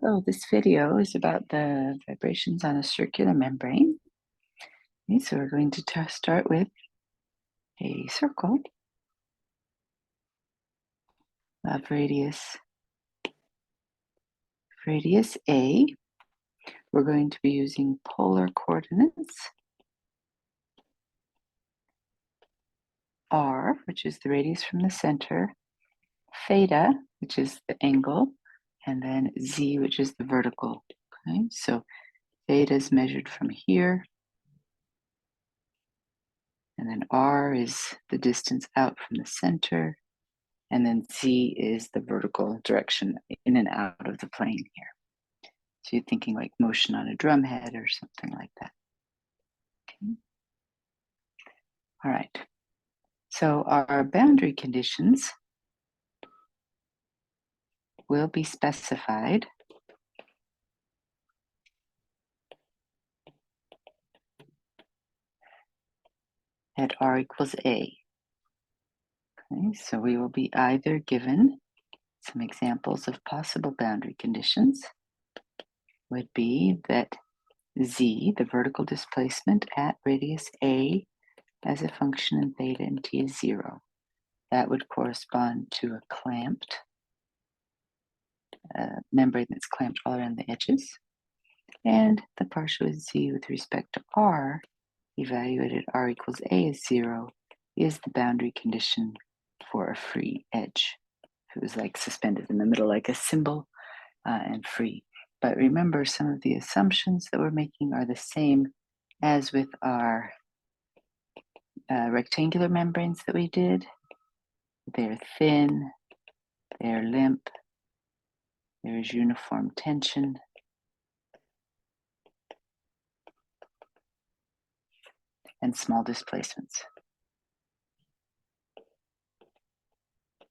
Hello, this video is about the vibrations on a circular membrane. Okay, so we're going to start with a circle of radius A. We're going to be using polar coordinates, R, which is the radius from the center, theta, which is the angle, and then Z, which is the vertical. Okay, so theta is measured from here, and then R is the distance out from the center, and then Z is the vertical direction in and out of the plane here. So you're thinking like motion on a drum head or something like that. Okay. All right. So our boundary conditions will be specified at R equals A. Okay, so we will be either given some examples of possible boundary conditions would be that Z, the vertical displacement at radius A as a function in theta and T is 0. That would correspond to a clamped membrane that's clamped all around the edges. And the partial Z with respect to R, evaluated R equals A is 0, is the boundary condition for a free edge. If it was like suspended in the middle like a cymbal and free. But remember, some of the assumptions that we're making are the same as with our rectangular membranes that we did. They're thin, they're limp, there's uniform tension, and small displacements.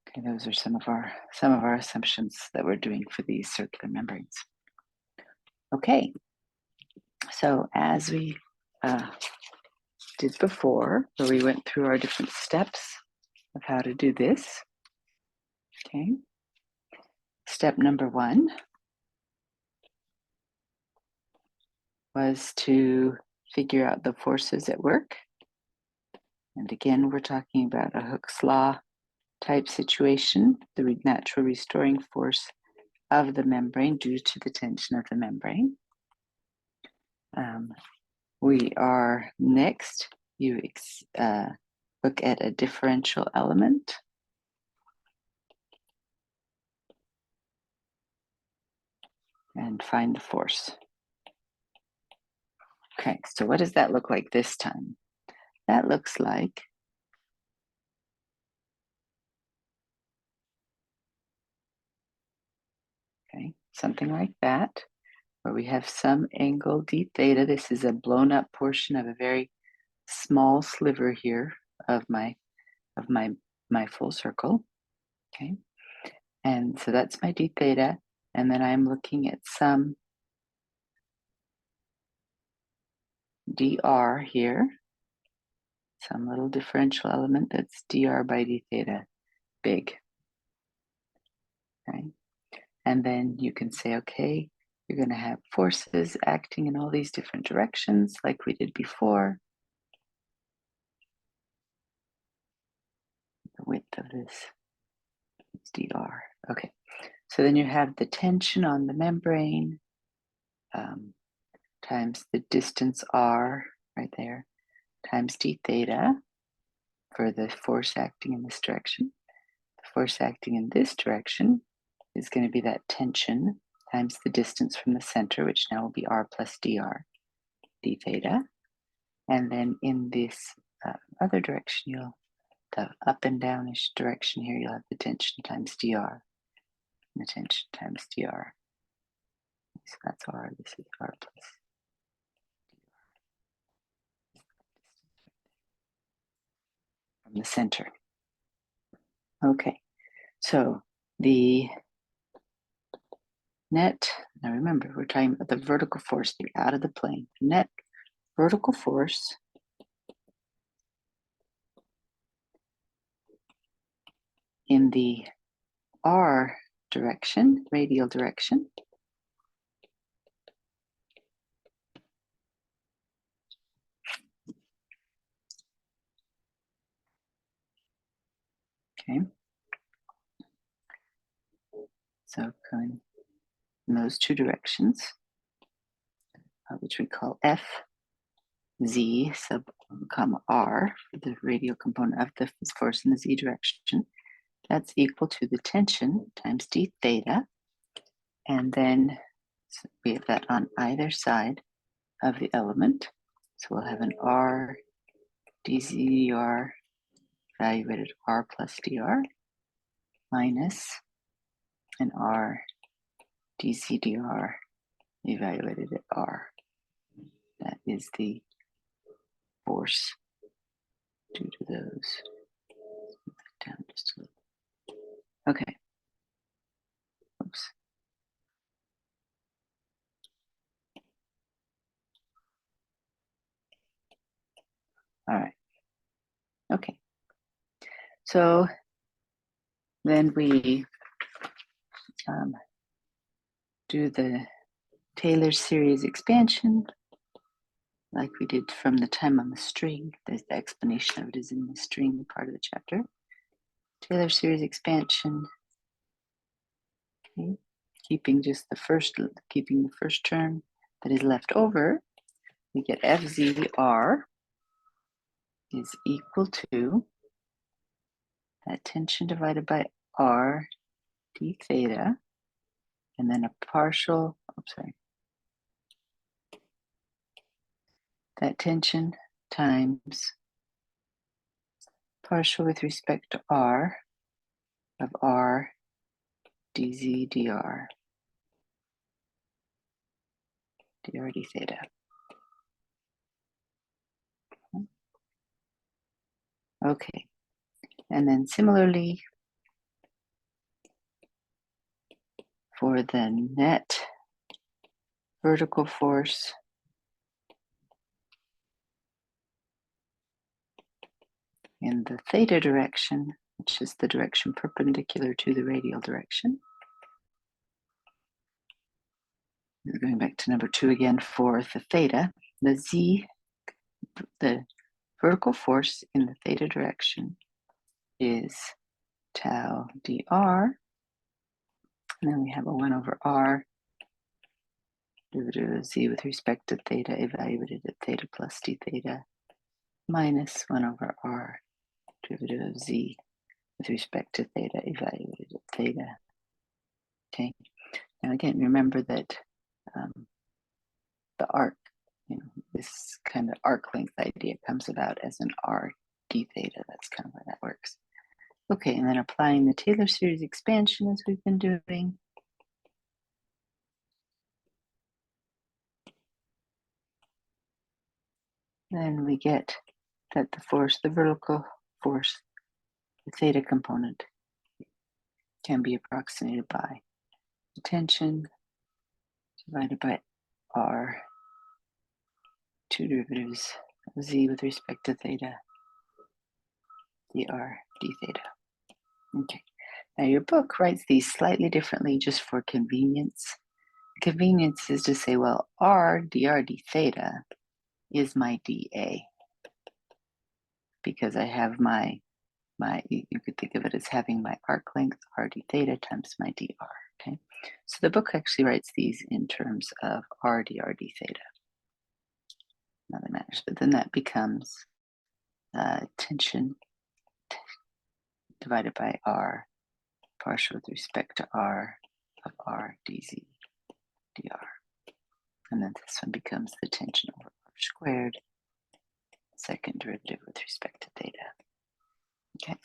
Okay, those are some of our assumptions that we're doing for these circular membranes. Okay, so as we did before, where we went through our different steps of how to do this. Okay, step number 1 was to figure out the forces at work. And again, we're talking about a Hooke's law type situation, the natural restoring force of the membrane due to the tension of the membrane. We are next, you look at a differential element. And find the force. Okay, so what does that look like this time? That looks like something like that, where we have some angle d theta. This is a blown up portion of a very small sliver here of my full circle. Okay, and so that's my d theta, and then I'm looking at some dr here, some little differential element that's dr by d theta big. Okay, and then you can say, okay, you're going to have forces acting in all these different directions like we did before. The width of this is dr. Okay, so then you have the tension on the membrane times the distance r right there times d theta for the force acting in this direction. The force acting in this direction is going to be that tension times the distance from the center, which now will be r plus dr, d theta. And then in this other direction, the up and downish direction here, you'll have the tension times dr, and the tension times dr. So that's r, this is r plus dr. From the center. Okay, so the net, now remember, we're talking about the vertical force out of the plane. Net vertical force in the r direction, radial direction, Okay. So going in those two directions, which we call F, Z sub comma R, for the radial component of the force in the Z direction, that's equal to the tension times d theta. And then we have that on either side of the element. So we'll have an R dz dr evaluated R plus dr minus an R dz dr evaluated at R. That is the force due to those. Down just a little. Okay. Oops. All right. Okay. So then we do the Taylor series expansion like we did from the time on the string. There's the explanation of it is in the string part of the chapter. Taylor series expansion. Okay. Keeping the first term that is left over, we get FZR is equal to that tension divided by R d theta, and then a partial, that tension times partial with respect to R of R dz dr d theta. Okay, and then similarly for the net vertical force in the theta direction, which is the direction perpendicular to the radial direction. We're going back to number 2 again for the theta. The vertical force in the theta direction is tau dr, and then we have a 1 over r derivative of z with respect to theta evaluated at theta plus d theta minus 1 over r derivative of z with respect to theta evaluated at theta. Okay, now again, remember that the arc, this kind of arc length idea comes about as an r d theta. That's kind of how that works. Okay, and then applying the Taylor series expansion as we've been doing. Then we get that the vertical force, the theta component, can be approximated by the tension divided by r, 2 derivatives of z with respect to theta, dr d theta. Okay, now your book writes these slightly differently just for convenience. Convenience is to say, well, r dr d theta is my dA, because I have my you could think of it as having my arc length r d theta times my dr. Okay, so the book actually writes these in terms of r dr d theta. Nothing matters, but then that becomes tension divided by r partial with respect to r of r dz dr, and then this one becomes the tension over r squared, second derivative with respect to theta. Okay.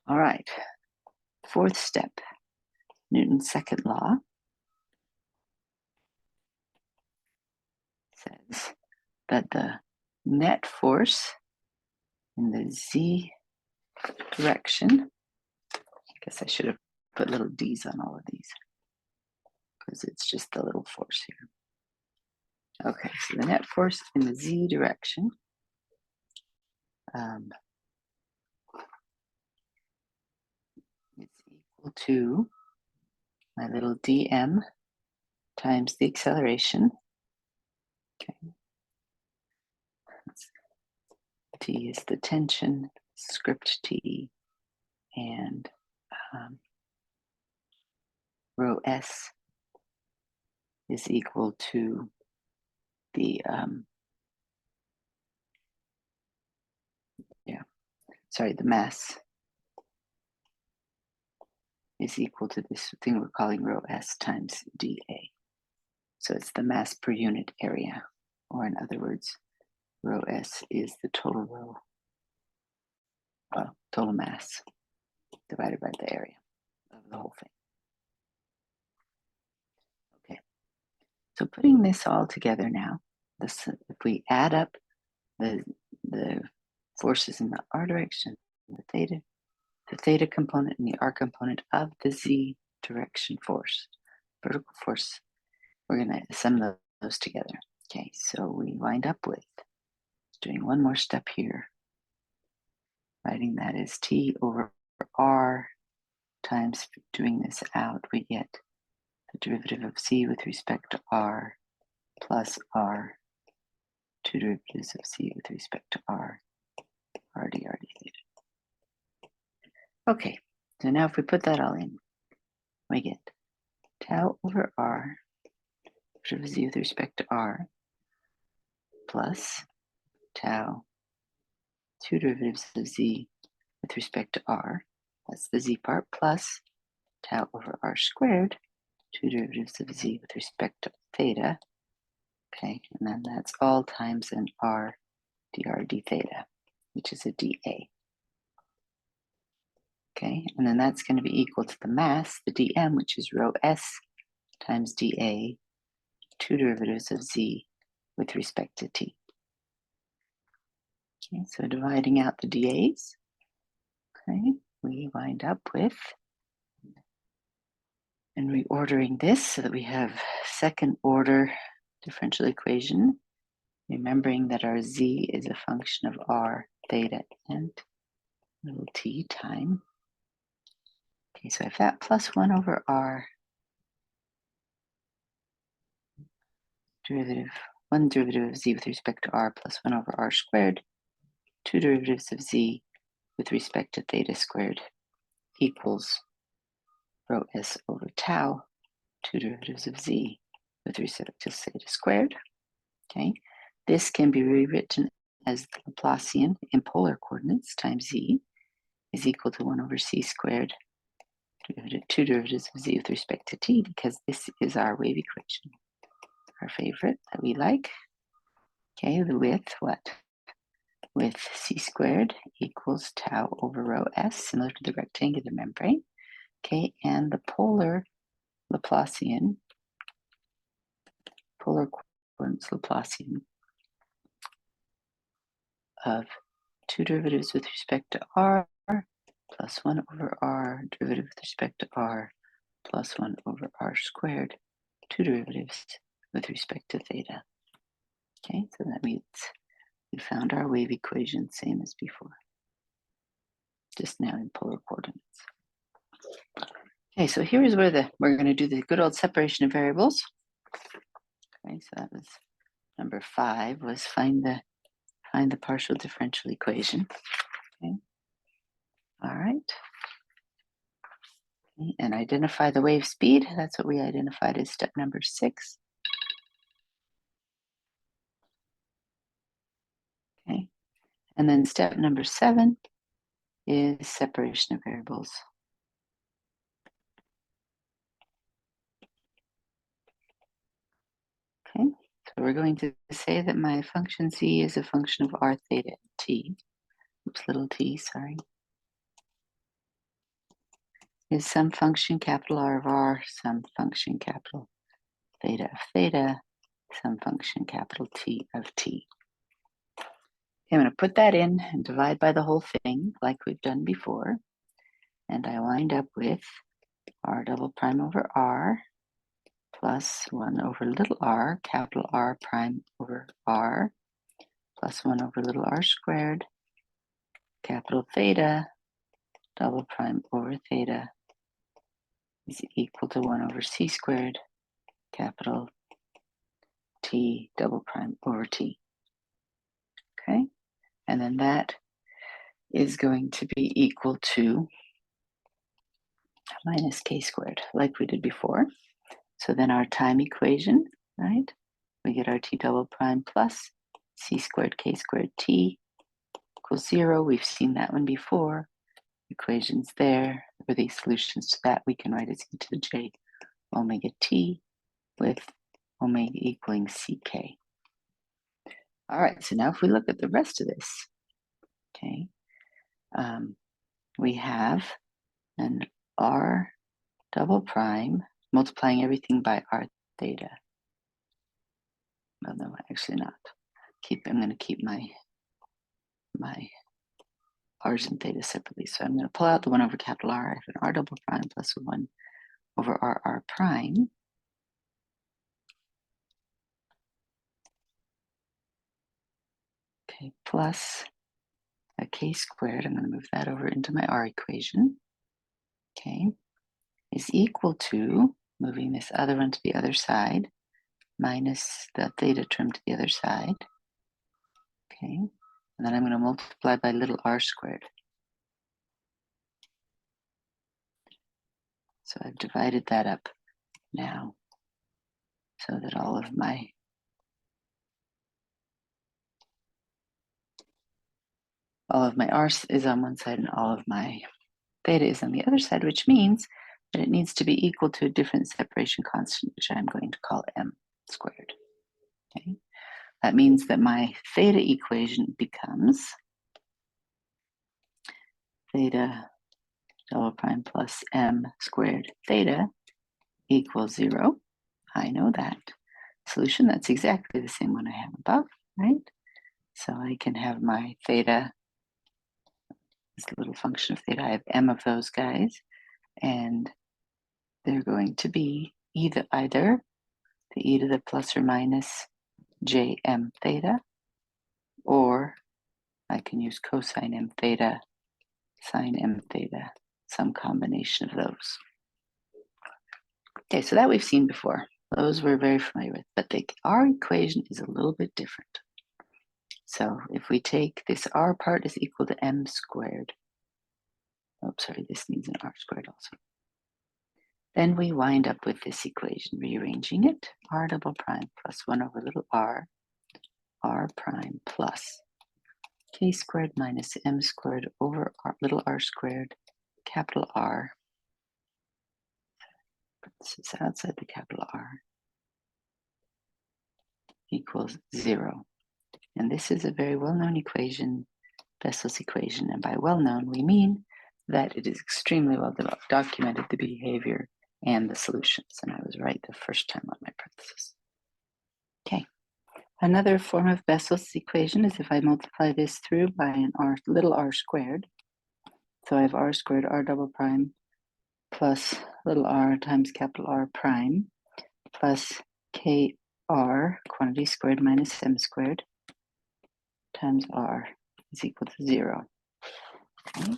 All right. 4th step, Newton's second law says that the net force in the z direction, I guess I should have put little d's on all of these because it's just the little force here. Okay, so the net force in the z direction is equal to my little dm times the acceleration. Okay. T is the tension script t, and rho s is equal to the, the mass is equal to this thing we're calling rho s times dA. So it's the mass per unit area, or in other words, rho s is the total total mass divided by the area of the whole thing. Okay, so putting this all together now, if we add up the forces in the r direction, the theta component and the r component of the z direction force, vertical force, we're going to sum those together. Okay, so we wind up with doing one more step here, writing that as t over r times, doing this out, we get the derivative of z with respect to r plus r, two derivatives of z with respect to r, r d theta. Okay, so now if we put that all in, we get tau over r, derivative of z with respect to r, plus tau, two derivatives of z with respect to r, that's the z part, plus tau over r squared, two derivatives of z with respect to theta. Okay, and then that's all times an r dr d theta, which is a dA. Okay, and then that's going to be equal to the mass, the dm, which is rho s times dA, two derivatives of z with respect to t. Okay, so dividing out the dAs, okay, we wind up with, and reordering this so that we have second order differential equation, remembering that our z is a function of r, theta, and little t time. Okay, so I've got plus 1 over r derivative, one derivative of z with respect to r plus 1 over r squared, two derivatives of z with respect to theta squared equals rho s over tau, two derivatives of z with respect to theta squared. Okay, this can be rewritten as the Laplacian in polar coordinates times z is equal to 1 over c squared, two derivatives of z with respect to t, because this is our wave equation, our favorite that we like. Okay, with what? With c squared equals tau over rho s, similar to the rectangular membrane. Okay, and the polar Laplacian, polar coordinates Laplacian of two derivatives with respect to r plus 1 over r, derivative with respect to r, plus 1 over r squared, two derivatives with respect to theta. Okay, so that means we found our wave equation, same as before, just now in polar coordinates. Okay, so here is where we're going to do the good old separation of variables. Okay, so that was number 5, was find the partial differential equation. Okay, all right. Okay, and identify the wave speed. That's what we identified as step number 6. Okay, and then step number 7 is separation of variables. Okay, so we're going to say that my function z is a function of r theta t. Oops, little t, sorry. Is some function capital R of r, some function capital theta of theta, some function capital T of t. Okay, I'm going to put that in and divide by the whole thing like we've done before. And I wind up with r double prime over r plus 1 over little r, capital R prime over r, plus 1 over little r squared, capital theta, double prime over theta is equal to 1 over c squared, capital T double prime over t. Okay, and then that is going to be equal to minus k squared, like we did before. So then our time equation, right? We get our t double prime plus c squared k squared t equals 0. We've seen that one before. Equations there, for these solutions to that, we can write as e to the j omega t with omega equaling ck. All right, so now if we look at the rest of this, okay, we have an r double prime multiplying everything by r theta. Well, no, actually not. I'm going to keep my r's and theta separately. So I'm going to pull out the 1 over capital R. I have an r double prime plus 1 over r prime. Okay, plus a k squared. I'm going to move that over into my r equation. Okay, is equal to, moving this other one to the other side, minus the theta term to the other side. Okay, and then I'm going to multiply by little r squared. So I've divided that up now so that all of my r is on one side and all of my theta is on the other side, which means that it needs to be equal to a different separation constant, which I'm going to call m squared. Okay, that means that my theta equation becomes theta double prime plus m squared theta equals 0. I know that. Solution, that's exactly the same one I have above, right? So I can have my theta, this little function of theta, I have m of those guys, and they're going to be either the e to the plus or minus jm theta, or I can use cosine m theta, sine m theta, some combination of those. Okay, so that we've seen before. Those we're very familiar with, but our equation is a little bit different. So if we take this r part is equal to m squared. Oh, sorry, this needs an r squared also. Then we wind up with this equation, rearranging it, r double prime plus 1 over little r prime plus k squared minus m squared over little r squared, capital R. This is outside the capital R, equals 0. And this is a very well-known equation, Bessel's equation. And by well-known, we mean that it is extremely well documented, the behavior and the solutions. And I was right the first time on my parenthesis. Okay. Another form of Bessel's equation is if I multiply this through by an little r squared. So I have r squared r double prime plus little r times capital R prime plus kr, quantity squared minus m squared, times r is equal to 0. Okay.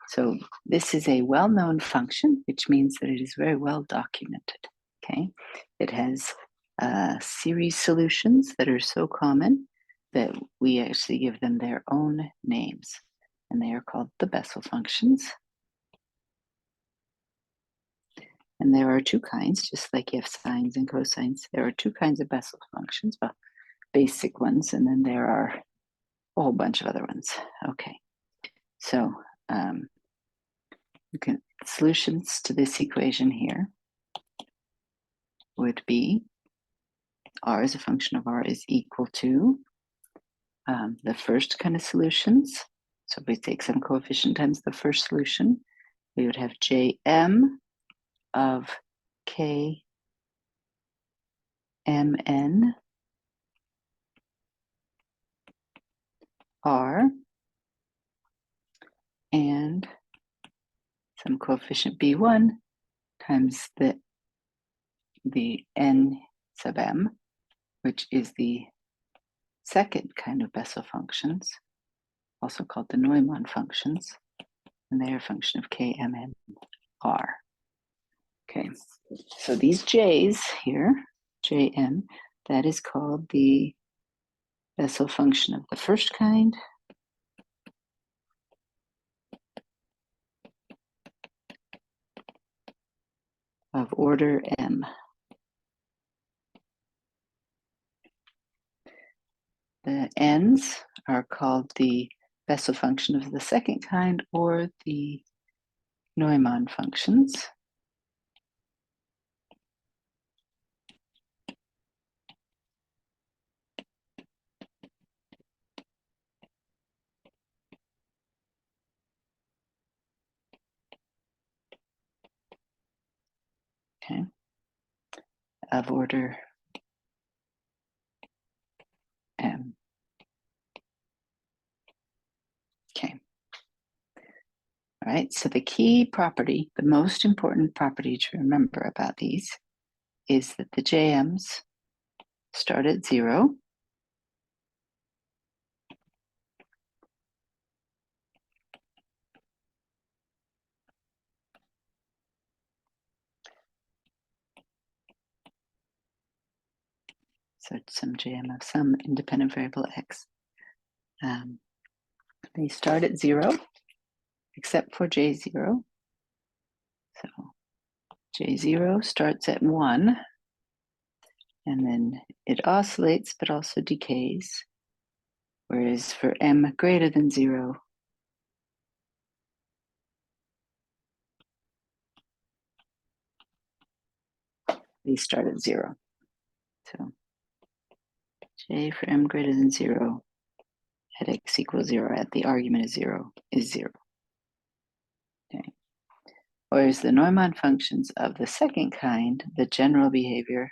So this is a well-known function, which means that it is very well documented. Okay, it has series solutions that are so common that we actually give them their own names, and they are called the Bessel functions. And there are two kinds, just like you have sines and cosines. There are two kinds of Bessel functions, well, basic ones, and then there are a whole bunch of other ones. Okay, so solutions to this equation here would be r as a function of r is equal to the first kind of solutions. So if we take some coefficient times the first solution, we would have jm of k mn r and some coefficient b1 times the n sub m, which is the second kind of Bessel functions, also called the Neumann functions, and they are a function of k mn r. Okay, so these j's here, jm, that is called the Bessel function of the first kind, of order M. The n's are called the Bessel function of the second kind, or the Neumann functions. Okay, of order M. Okay. All right, so the key property, the most important property to remember about these, is that the JMs start at 0. So some JM of some independent variable x. They start at 0, except for J0. So J0 starts at 1, and then it oscillates, but also decays. Whereas for M greater than 0, they start at 0. So J for M greater than 0 at x equals 0, at the argument is 0, is 0. Okay. Whereas the Neumann functions of the second kind, the general behavior,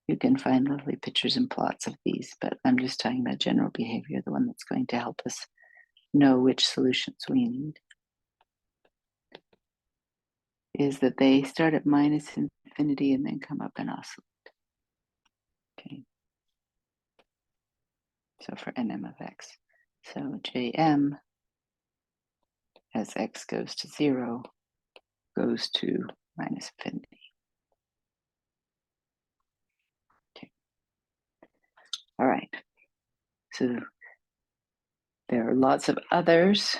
you can find lovely pictures and plots of these, but I'm just talking about general behavior, the one that's going to help us know which solutions we need, is that they start at minus infinity and then come up and oscillate. Okay. So for nm of x. So Jm, as x goes to 0, goes to minus infinity. Okay. All right. So there are lots of others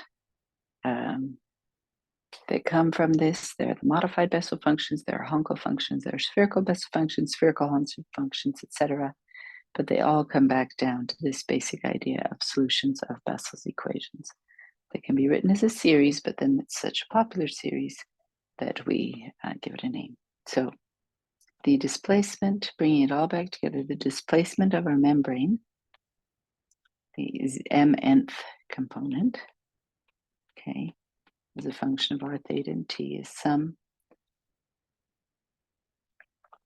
that come from this. There are the modified Bessel functions, there are Hankel functions, there are spherical Bessel functions, spherical Hankel functions, etc. But they all come back down to this basic idea of solutions of Bessel's equations. They can be written as a series, but then it's such a popular series that we give it a name. So the displacement, bringing it all back together, the displacement of our membrane, the mnth component, okay, as a function of r theta and t, is some,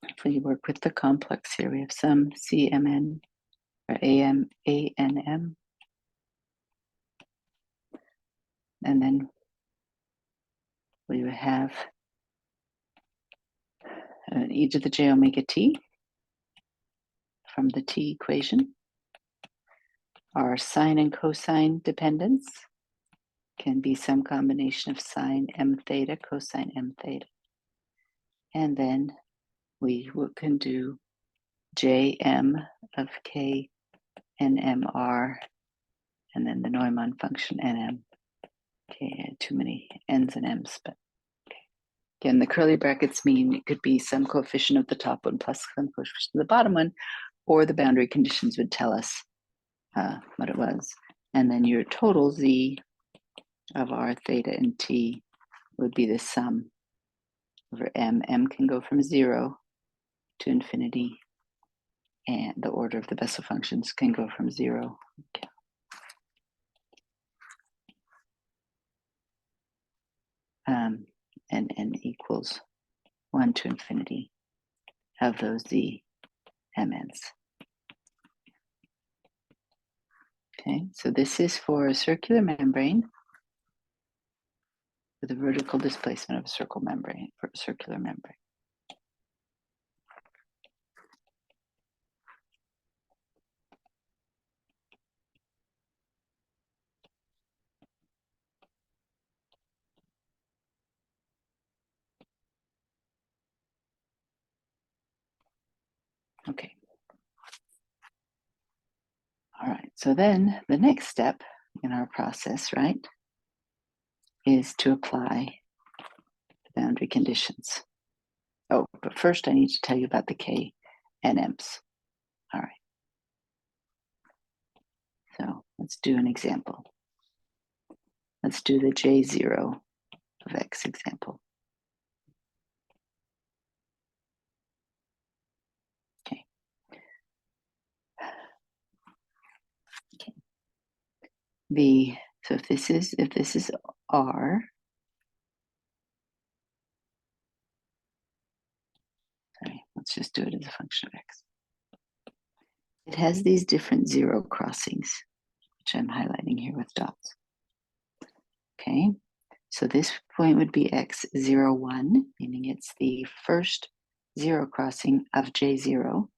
if we work with the complex here, we have some cmn, or anm, and then we would have e to the j omega t from the t equation. Our sine and cosine dependence can be some combination of sine m theta, cosine m theta. And then we can do Jm of k nmr, and then the Neumann function nm. Okay, too many n's and m's, but okay. Again, the curly brackets mean it could be some coefficient of the top one plus some coefficient of the bottom one, or the boundary conditions would tell us what it was. And then your total z of r theta and t would be the sum over m. M can go from 0 to infinity, and the order of the Bessel functions can go from 0. Okay. And n equals 1 to infinity of those z mn's. Okay, so this is for a circular membrane with a vertical displacement of a circular membrane. Okay. All right, so then the next step in our process, right, is to apply the boundary conditions. Oh, but first I need to tell you about the K and M's. All right. So let's do an example. Let's do the J0 of X example. Okay. So if this is R, sorry, let's just do it as a function of X. It has these different zero crossings, which I'm highlighting here with dots. Okay, so this point would be X01, meaning it's the first zero crossing of J0.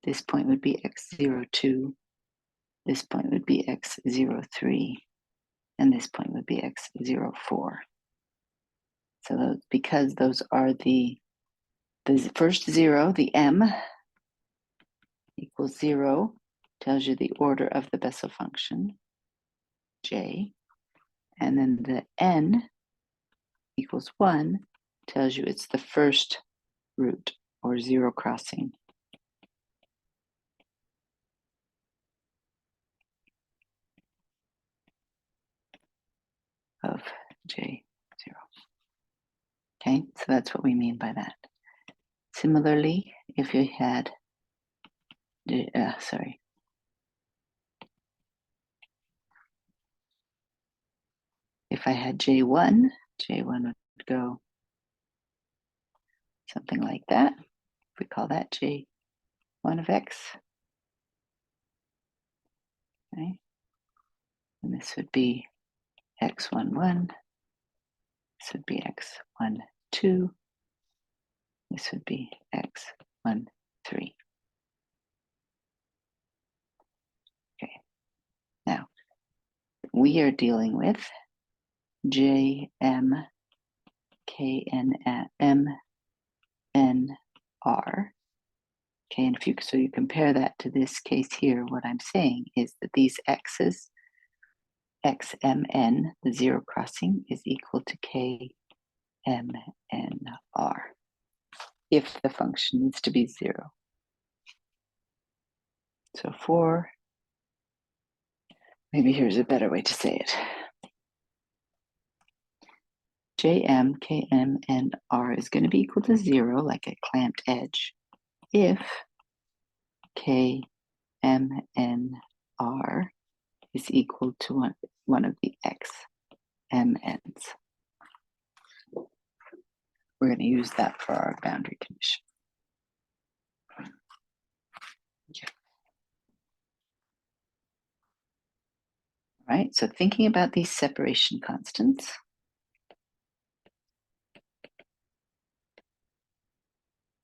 This point would be X02. This point would be X03. And this point would be X04. So because those are the first zero, the M equals 0, tells you the order of the Bessel function, J. And then the N equals 1 tells you it's the first root or zero crossing. Of J0. Okay, so that's what we mean by that. Similarly, if you had, if I had J1 would go something like that. We call that J1 of X. Okay. And this would be X11. This would be X12. This would be X13. Okay. Now, we are dealing with J, M, K, N, M, N, R. Okay, and so you compare that to this case here, what I'm saying is that these X's, XMN, the zero crossing, is equal to KMNR if the function needs to be 0. So maybe here's a better way to say it. JM, KM, and R is going to be equal to 0, like a clamped edge, if K, M, N, R is equal to one of the X, M, N's. We're going to use that for our boundary condition. Okay. All right, so thinking about these separation constants,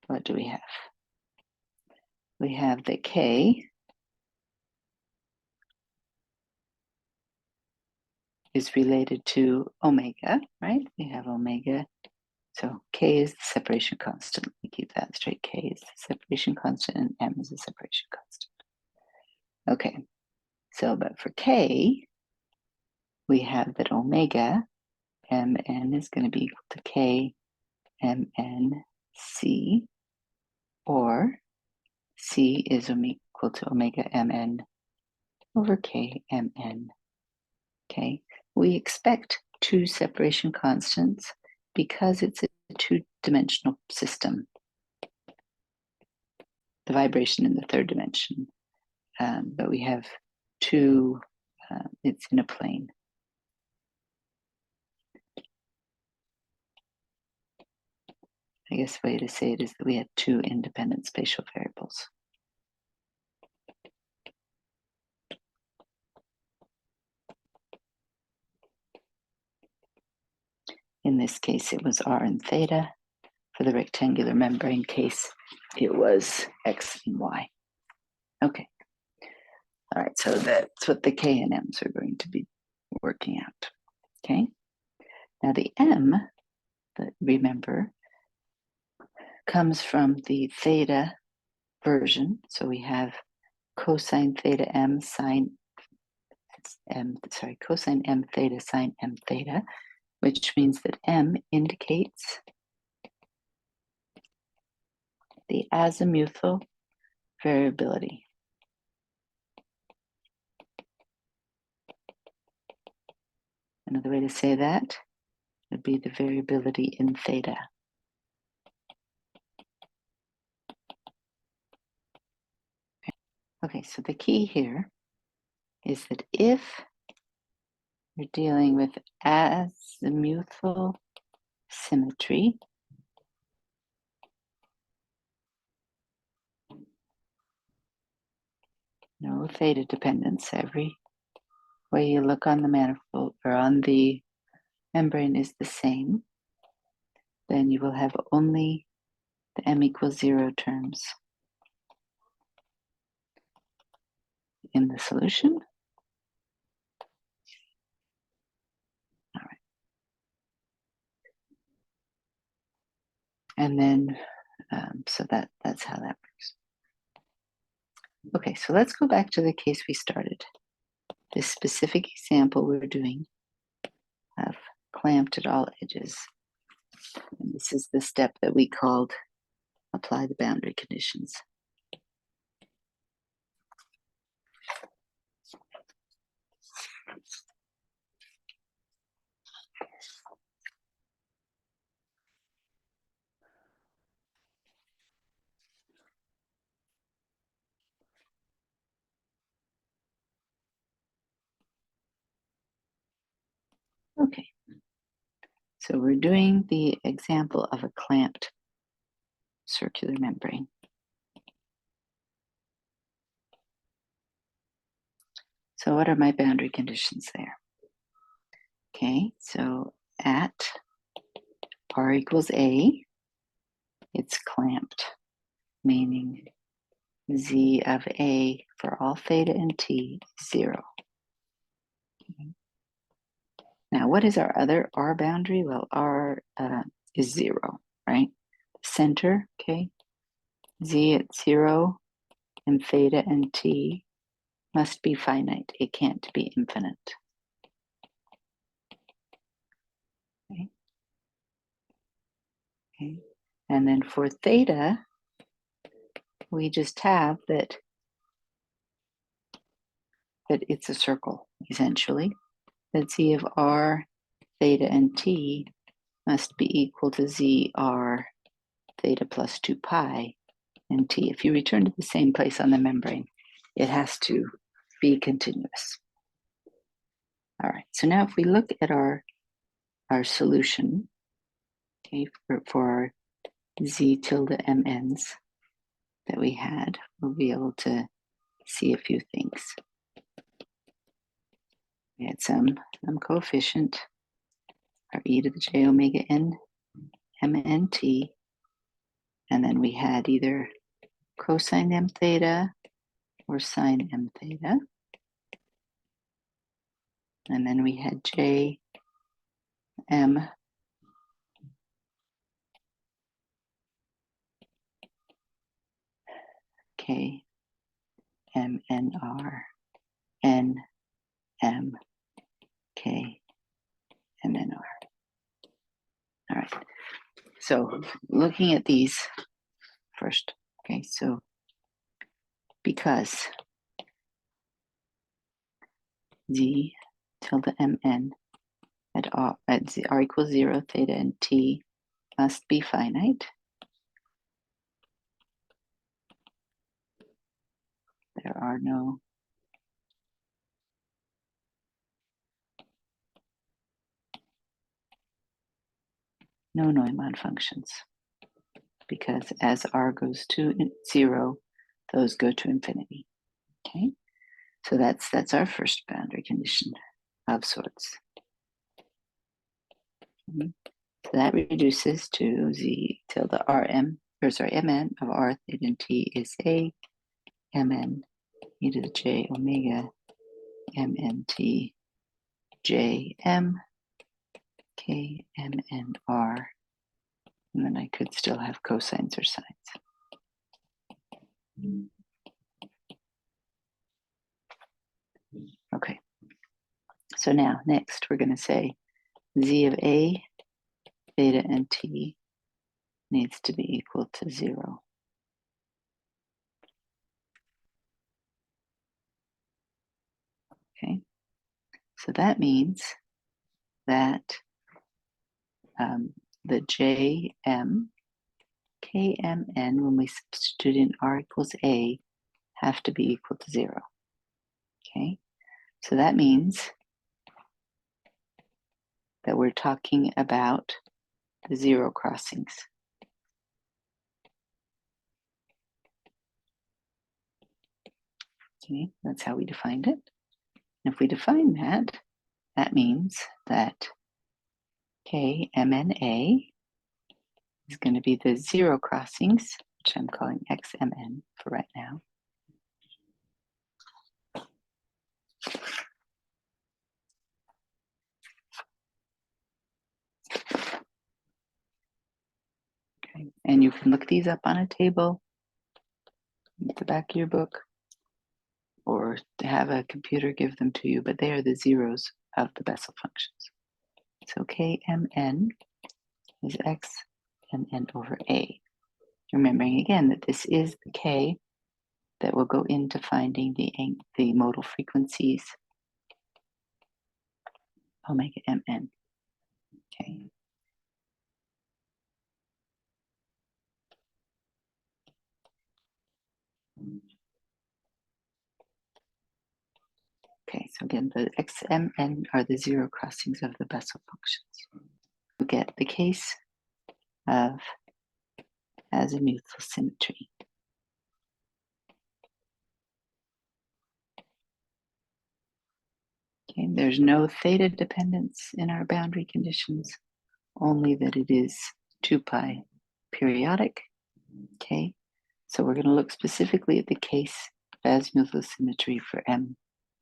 what do we have? We have the K is related to omega, right? We have omega. So K is the separation constant. We keep that straight. K is the separation constant and M is the separation constant. Okay, so but for K, we have that omega Mn is going to be equal to K Mn C, or C is equal to omega Mn over K Mn. Okay, we expect two separation constants because it's a two-dimensional system. The vibration in the third dimension, but we have two, it's in a plane. I guess the way to say it is that we have two independent spatial variables. In this case, it was R and theta. For the rectangular membrane case, it was X and Y. Okay. All right, so that's what the K and M's are going to be working out. Okay. Now the M, remember, comes from the theta version. So we have cosine theta M sine M, cosine M theta sine M theta, which means that M indicates the azimuthal variability. Another way to say that would be the variability in theta. Okay, so the key here is that if you're dealing with azimuthal symmetry, no theta dependence, every way you look on the manifold or on the membrane is the same, then you will have only the m equals 0 terms in the solution. All right. And then, so that's how that works. Okay, so let's go back to the case we started. This specific example we're doing of clamped at all edges. And this is the step that we called apply the boundary conditions. Okay, so we're doing the example of a clamped circular membrane. So what are my boundary conditions there? Okay, so at r equals a, it's clamped, meaning z of a for all theta and t is 0. Okay. Now, what is our other r boundary? Well, r is 0, right? Center, okay, z at 0 and theta and t must be finite. It can't be infinite. Okay. Okay. And then for theta, we just have that it's a circle, essentially. That z of r, theta, and t must be equal to z r theta plus 2 pi and t. If you return to the same place on the membrane, it has to be continuous. All right, so now if we look at our solution, okay, for our z tilde mn's that we had, we'll be able to see a few things. We had some coefficient, our e to the j omega n mn t, and then we had either cosine m theta or sine m theta. And then we had j m k m n r n m k m n r. All right. So looking at these first, okay, so because z tilde mn at r equals 0, theta and t must be finite. There are no Neumann functions, because as r goes to 0, those go to infinity. Okay, so that's our first boundary condition of sorts. So that reduces to z tilde rm, or sorry, mn of r theta and t is a mn e to the j omega mnt j m k m n r, and then I could still have cosines or sines. Okay, so now next we're going to say z of a, theta, and t needs to be equal to 0. Okay, so that means that the Jm, Kmn, when we substitute in r equals a, have to be equal to 0. Okay, so that means that we're talking about the 0 crossings. Okay, that's how we defined it. And if we define that, that means that Kmna is going to be the 0 crossings, which I'm calling xmn for right now. Okay, and you can look these up on a table at the back of your book, or to have a computer give them to you, but they are the zeros of the Bessel functions. So Kmn is xmn over a. Remembering again that this is the k that will go into finding the modal frequencies omega mn. Okay. Okay, so again, the xmn are the 0 crossings of the Bessel functions. We get the case of azimuthal symmetry. Okay, there's no theta dependence in our boundary conditions, only that it is 2 pi periodic. Okay, so we're going to look specifically at the case of azimuthal symmetry for m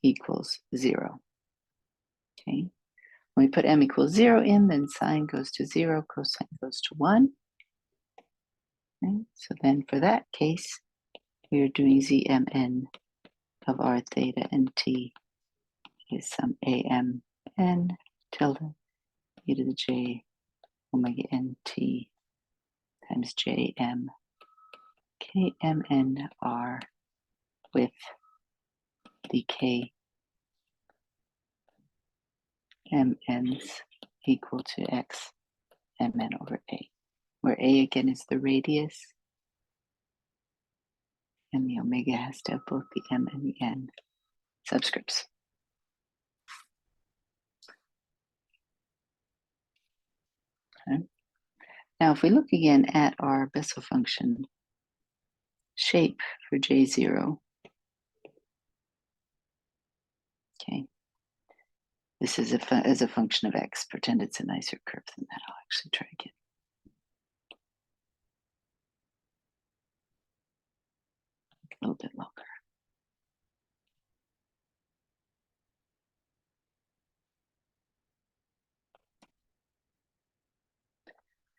equals 0. Okay, when we put m equals 0 in, then sine goes to 0, cosine goes to 1. Okay, so then for that case, we are doing zmn of r theta and t is some am n tilde e to the j omega nt times jm kmn r with the k mn's equal to x mn over a, where a again is the radius and the omega has to have both the m and the n subscripts. Okay. Now, if we look again at our Bessel function shape for J0, okay, this is as a function of x. Pretend it's a nicer curve than that. I'll actually try again. A little bit longer.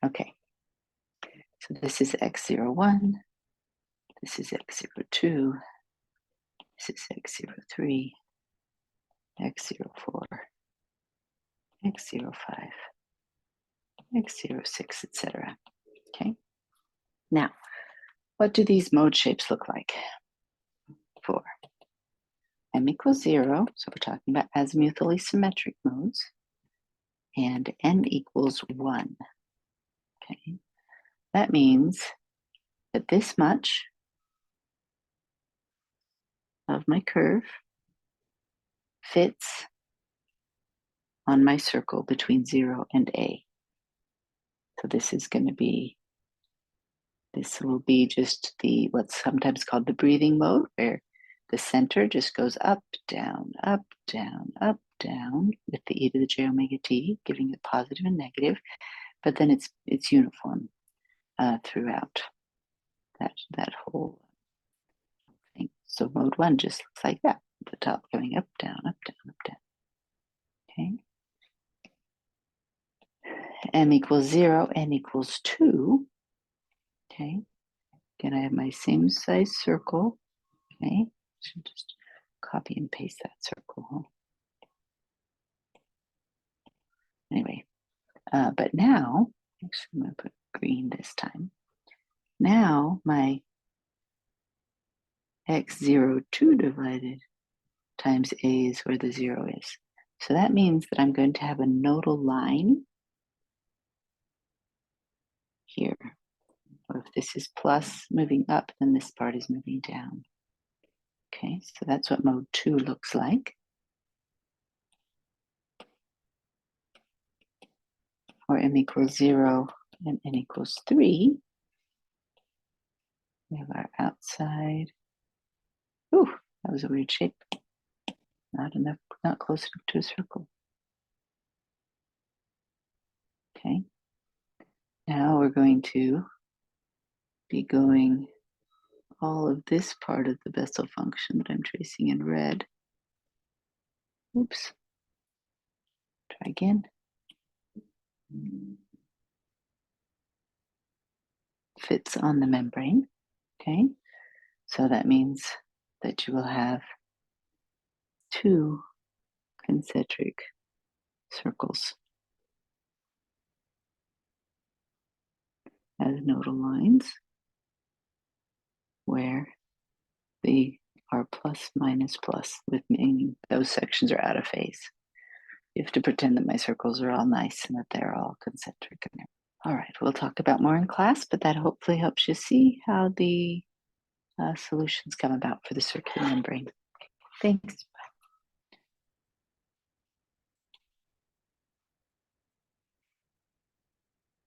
Okay, so this is x01, this is x02, this is x03, x04, x05, x06, etc. Okay, now, what do these mode shapes look like for m equals 0? So we're talking about azimuthally symmetric modes, and n equals 1. Okay, that means that this much of my curve fits on my circle between 0 and a. So this is going to be, this will be just the, what's sometimes called the breathing mode, where the center just goes up, down, up, down, up, down, with the e to the j omega t, giving it positive and negative, but then it's uniform throughout that whole thing. So mode 1 just looks like that, the top going up, down, up, down, up, down. Okay. M equals 0, n equals 2. Okay. Again, I have my same size circle. Okay. Should just copy and paste that circle. Huh? Anyway, But now, actually, I'm going to put green this time. Now my x02 divided times a is where the 0 is. So that means that I'm going to have a nodal line here. Or if this is plus moving up, then this part is moving down. Okay, so that's what mode 2 looks like. Or m equals 0 and n equals 3. We have our outside. Ooh, that was a weird shape. Not enough, not close enough to a circle. Okay. Now we're going to be going all of this part of the Bessel function that I'm tracing in red. Oops. Try again. Fits on the membrane. Okay. So that means that you will have 2 concentric circles as nodal lines where they are plus, minus, plus, with meaning those sections are out of phase. You have to pretend that my circles are all nice and that they're all concentric. All right, we'll talk about more in class, but that hopefully helps you see how the solutions come about for the circular membrane. Thanks.